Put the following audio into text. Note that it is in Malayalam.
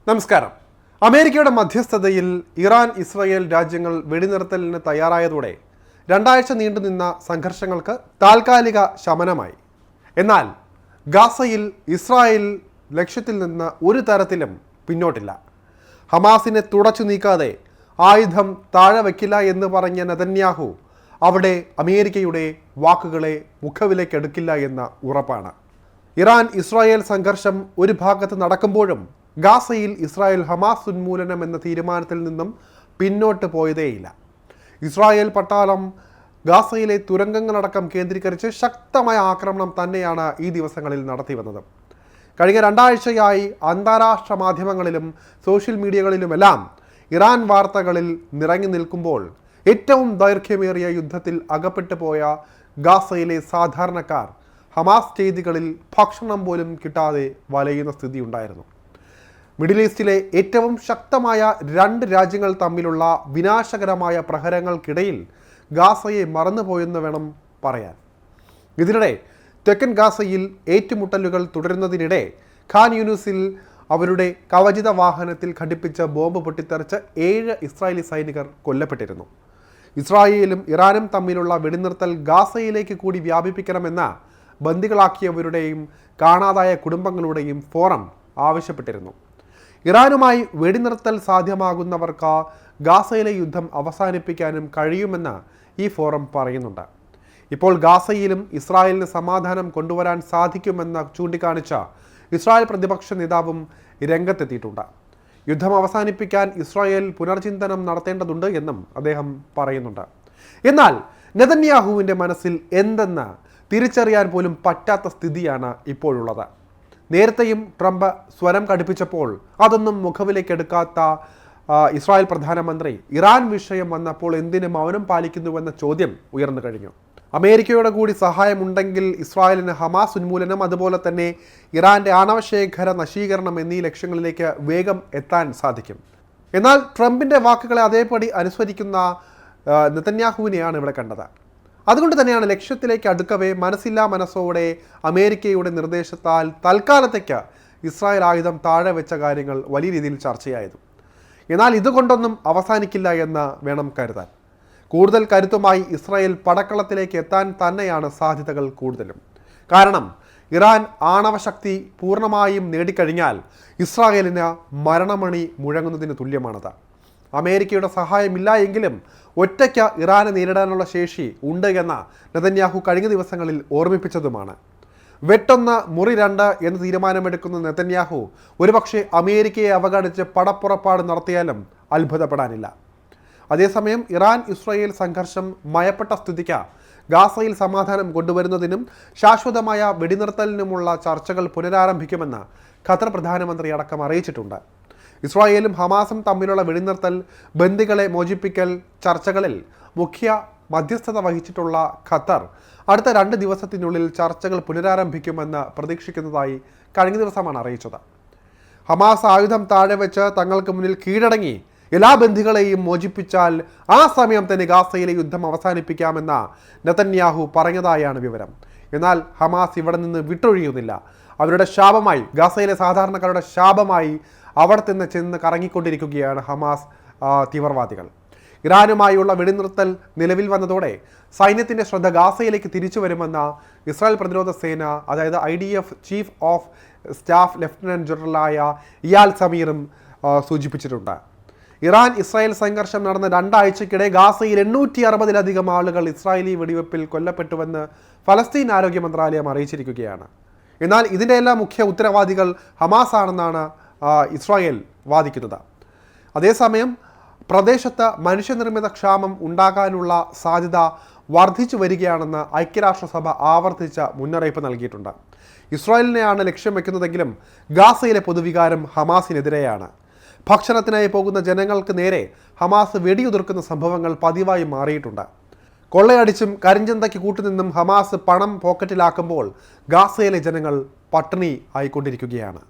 നമസ്കാരം. അമേരിക്കയുടെ മധ്യസ്ഥതയിൽ ഇറാൻ ഇസ്രായേൽ രാജ്യങ്ങൾ വെടിനിർത്തലിന് തയ്യാറായതോടെ രണ്ടാഴ്ച നീണ്ടുനിന്ന സംഘർഷങ്ങൾക്ക് താൽക്കാലിക ശമനമായി. എന്നാൽ ഗാസയിൽ ഇസ്രായേൽ ലക്ഷ്യത്തിൽ നിന്ന് ഒരു തരത്തിലും പിന്നോട്ടില്ല. ഹമാസിനെ തുടച്ചു നീക്കാതെ ആയുധം താഴെ വയ്ക്കില്ല എന്ന് പറഞ്ഞ നെതന്യാഹു അവിടെ അമേരിക്കയുടെ വാക്കുകളെ മുഖവിലേക്കെടുക്കില്ല എന്ന ഉറപ്പാണ്. ഇറാൻ ഇസ്രായേൽ സംഘർഷം ഒരു ഭാഗത്ത് നടക്കുമ്പോഴും ഗാസയിൽ ഇസ്രായേൽ ഹമാസ് ഉന്മൂലനം എന്ന തീരുമാനത്തിൽ നിന്നും പിന്നോട്ട് പോയതേയില്ല. ഇസ്രായേൽ പട്ടാളം ഗാസയിലെ തുരങ്കങ്ങളടക്കം കേന്ദ്രീകരിച്ച് ശക്തമായ ആക്രമണം തന്നെയാണ് ഈ ദിവസങ്ങളിൽ നടത്തി വന്നത്. കഴിഞ്ഞ രണ്ടാഴ്ചയായി അന്താരാഷ്ട്ര മാധ്യമങ്ങളിലും സോഷ്യൽ മീഡിയകളിലുമെല്ലാം ഇറാൻ വാർത്തകളിൽ നിറഞ്ഞു നിൽക്കുമ്പോൾ ഏറ്റവും ദൈർഘ്യമേറിയ യുദ്ധത്തിൽ അകപ്പെട്ടു പോയ ഗാസയിലെ സാധാരണക്കാർ ഹമാസ് ചെയ്തികളിൽ ഭക്ഷണം പോലും കിട്ടാതെ വലയുന്ന സ്ഥിതി ഉണ്ടായിരുന്നു. മിഡിൽ ഈസ്റ്റിലെ ഏറ്റവും ശക്തമായ രണ്ട് രാജ്യങ്ങൾ തമ്മിലുള്ള വിനാശകരമായ പ്രഹരങ്ങൾക്കിടയിൽ ഗാസയെ മറന്നുപോയെന്ന് വേണം പറയാൻ. ഇതിനിടെ തെക്കൻ ഗാസയിൽ ഏറ്റുമുട്ടലുകൾ തുടരുന്നതിനിടെ ഖാൻ യൂനിസിൽ അവരുടെ കവചിത വാഹനത്തിൽ ഘടിപ്പിച്ച ബോംബ് പൊട്ടിത്തെറിച്ച് 7 ഇസ്രായേലി സൈനികർ കൊല്ലപ്പെട്ടിരുന്നു. ഇസ്രായേലും ഇറാനും തമ്മിലുള്ള വെടിനിർത്തൽ ഗാസയിലേക്ക് കൂടി വ്യാപിപ്പിക്കണമെന്ന ബന്ദികളാക്കിയവരുടെയും കാണാതായ കുടുംബങ്ങളുടെയും ഫോറം ആവശ്യപ്പെട്ടിരുന്നു. ഇറാനുമായി വെടിനിർത്തൽ സാധ്യമാകുന്നവർക്ക് ഗാസയിലെ യുദ്ധം അവസാനിപ്പിക്കാനും കഴിയുമെന്ന് ഈ ഫോറം പറയുന്നുണ്ട്. ഇപ്പോൾ ഗാസയിലും ഇസ്രായേലിന് സമാധാനം കൊണ്ടുവരാൻ സാധിക്കുമെന്ന് ചൂണ്ടിക്കാണിച്ച ഇസ്രായേൽ പ്രതിപക്ഷ നേതാവും രംഗത്തെത്തിയിട്ടുണ്ട്. യുദ്ധം അവസാനിപ്പിക്കാൻ ഇസ്രായേൽ പുനർചിന്തനം നടത്തേണ്ടതുണ്ട് എന്നും അദ്ദേഹം പറയുന്നുണ്ട്. എന്നാൽ നെതന്യാഹുവിൻ്റെ മനസ്സിൽ എന്തെന്ന് തിരിച്ചറിയാൻ പോലും പറ്റാത്ത സ്ഥിതിയാണ് ഇപ്പോഴുള്ളത്. നേരത്തെയും ട്രംപ് സ്വരം കടുപ്പിച്ചപ്പോൾ അതൊന്നും മുഖവിലേക്കെടുക്കാത്ത ഇസ്രായേൽ പ്രധാനമന്ത്രി ഇറാൻ വിഷയം വന്നപ്പോൾ എന്തിന് മൗനം പാലിക്കുന്നുവെന്ന ചോദ്യം ഉയർന്നു കഴിഞ്ഞു. അമേരിക്കയുടെ കൂടി സഹായമുണ്ടെങ്കിൽ ഇസ്രായേലിന് ഹമാസ് ഉന്മൂലനം, അതുപോലെ തന്നെ ഇറാൻ്റെ ആണവശേഖര നശീകരണം എന്നീ ലക്ഷ്യങ്ങളിലേക്ക് വേഗം എത്താൻ സാധിക്കും. എന്നാൽ ട്രംപിൻ്റെ വാക്കുകളെ അതേപടി അനുസരിക്കുന്ന നെതന്യാഹുവിനെയാണ് ഇവിടെ കണ്ടത്. അതുകൊണ്ട് തന്നെയാണ് ലക്ഷ്യത്തിലേക്ക് അടുക്കവേ മനസ്സില്ലാ മനസ്സോടെ അമേരിക്കയുടെ നിർദ്ദേശത്താൽ തൽക്കാലത്തേക്ക് ഇസ്രായേൽ ആയുധം താഴെ വെച്ച കാര്യങ്ങൾ വലിയ രീതിയിൽ ചർച്ചയായത്. എന്നാൽ ഇതുകൊണ്ടൊന്നും അവസാനിക്കില്ല എന്ന് വേണം കരുതാൻ. കൂടുതൽ കരുത്തുമായി ഇസ്രായേൽ പടക്കളത്തിലേക്ക് എത്താൻ തന്നെയാണ് സാധ്യതകൾ കൂടുതലും. കാരണം ഇറാൻ ആണവശക്തി പൂർണ്ണമായും നേടിക്കഴിഞ്ഞാൽ ഇസ്രായേലിന് മരണമണി മുഴങ്ങുന്നതിന് തുല്യമാണത്. അമേരിക്കയുടെ സഹായമില്ല എങ്കിലും ഒറ്റയ്ക്ക് ഇറാനെ നേരിടാനുള്ള ശേഷി ഉണ്ട് എന്ന നെതന്യാഹു കഴിഞ്ഞ ദിവസങ്ങളിൽ ഓർമ്മിപ്പിച്ചതുമാണ്. വെട്ടൊന്ന് മുറി 2 എന്ന് തീരുമാനമെടുക്കുന്ന നെതന്യാഹു ഒരുപക്ഷെ അമേരിക്കയെ അവഗണിച്ച് പടപ്പുറപ്പാട് നടത്തിയാലും അത്ഭുതപ്പെടാനില്ല. അതേസമയം ഇറാൻ ഇസ്രായേൽ സംഘർഷം മയപ്പെട്ട സ്ഥിതിക്ക് ഗാസയിൽ സമാധാനം കൊണ്ടുവരുന്നതിനും ശാശ്വതമായ വെടിനിർത്തലിനുമുള്ള ചർച്ചകൾ പുനരാരംഭിക്കുമെന്ന് ഖത്തർ പ്രധാനമന്ത്രി അടക്കം അറിയിച്ചിട്ടുണ്ട്. ഇസ്രായേലും ഹമാസും തമ്മിലുള്ള വെടിനിർത്തൽ, ബന്ദികളെ മോചിപ്പിക്കൽ ചർച്ചകളിൽ മുഖ്യ മധ്യസ്ഥത വഹിച്ചിട്ടുള്ള ഖത്തർ അടുത്ത 2 ദിവസത്തിനുള്ളിൽ ചർച്ചകൾ പുനരാരംഭിക്കുമെന്ന് പ്രതീക്ഷിക്കുന്നതായി കഴിഞ്ഞ ദിവസമാണ് അറിയിച്ചത്. ഹമാസ് ആയുധം താഴെ വെച്ച് തങ്ങൾക്ക് മുന്നിൽ കീഴടങ്ങി എല്ലാ ബന്ദികളെയും മോചിപ്പിച്ചാൽ ആ സമയം തന്നെ ഗാസയിലെ യുദ്ധം അവസാനിപ്പിക്കാമെന്ന നെതന്യാഹു പറഞ്ഞതായാണ് വിവരം. എന്നാൽ ഹമാസ് ഇവിടെ നിന്ന് വിട്ടൊഴിയുന്നില്ല. അവരുടെ ശാപമായി, ഗാസയിലെ സാധാരണക്കാരുടെ ശാപമായി അവിടെ തന്നെ ചെന്ന് കറങ്ങിക്കൊണ്ടിരിക്കുകയാണ് ഹമാസ് തീവ്രവാദികൾ. ഇറാനുമായുള്ള വെടിനിർത്തൽ നിലവിൽ വന്നതോടെ സൈന്യത്തിൻ്റെ ശ്രദ്ധ ഗാസയിലേക്ക് തിരിച്ചു വരുമെന്ന ഇസ്രായേൽ പ്രതിരോധ സേന, അതായത് IDF chief of staff lieutenant ജനറലായ ഇയാൽ സമീറും സൂചിപ്പിച്ചിട്ടുണ്ട്. ഇറാൻ ഇസ്രായേൽ സംഘർഷം നടന്ന 2 ആഴ്ചക്കിടെ ഗാസയിൽ 860-ലധികം ആളുകൾ ഇസ്രായേലി വെടിവെപ്പിൽ കൊല്ലപ്പെട്ടുവെന്ന് ഫലസ്തീൻ ആരോഗ്യ മന്ത്രാലയം അറിയിച്ചിരിക്കുകയാണ്. എന്നാൽ ഇതിൻ്റെ എല്ലാം മുഖ്യ ഉത്തരവാദികൾ ഹമാസ് ആണെന്നാണ് ഇസ്രായേൽ വാദിക്കുന്നത്. അതേസമയം പ്രദേശത്ത് മനുഷ്യനിർമ്മിത ക്ഷാമം ഉണ്ടാകാനുള്ള സാധ്യത വർദ്ധിച്ചു വരികയാണെന്ന് ഐക്യരാഷ്ട്രസഭ ആവർത്തിച്ച മുന്നറിയിപ്പ് നൽകിയിട്ടുണ്ട്. ഇസ്രായേലിനെയാണ് ലക്ഷ്യം വെക്കുന്നതെങ്കിലും ഗാസയിലെ പൊതുവികാരം ഹമാസിനെതിരെയാണ്. ഭക്ഷണത്തിനായി പോകുന്ന ജനങ്ങൾക്ക് നേരെ ഹമാസ് വെടിയുതിർക്കുന്ന സംഭവങ്ങൾ പതിവായി മാറിയിട്ടുണ്ട്. കൊള്ളയടിച്ചും കരിഞ്ചന്തയ്ക്ക് കൂട്ടുനിന്നും ഹമാസ് പണം പോക്കറ്റിലാക്കുമ്പോൾ ഗാസയിലെ ജനങ്ങൾ പട്ടിണി ആയിക്കൊണ്ടിരിക്കുകയാണ്.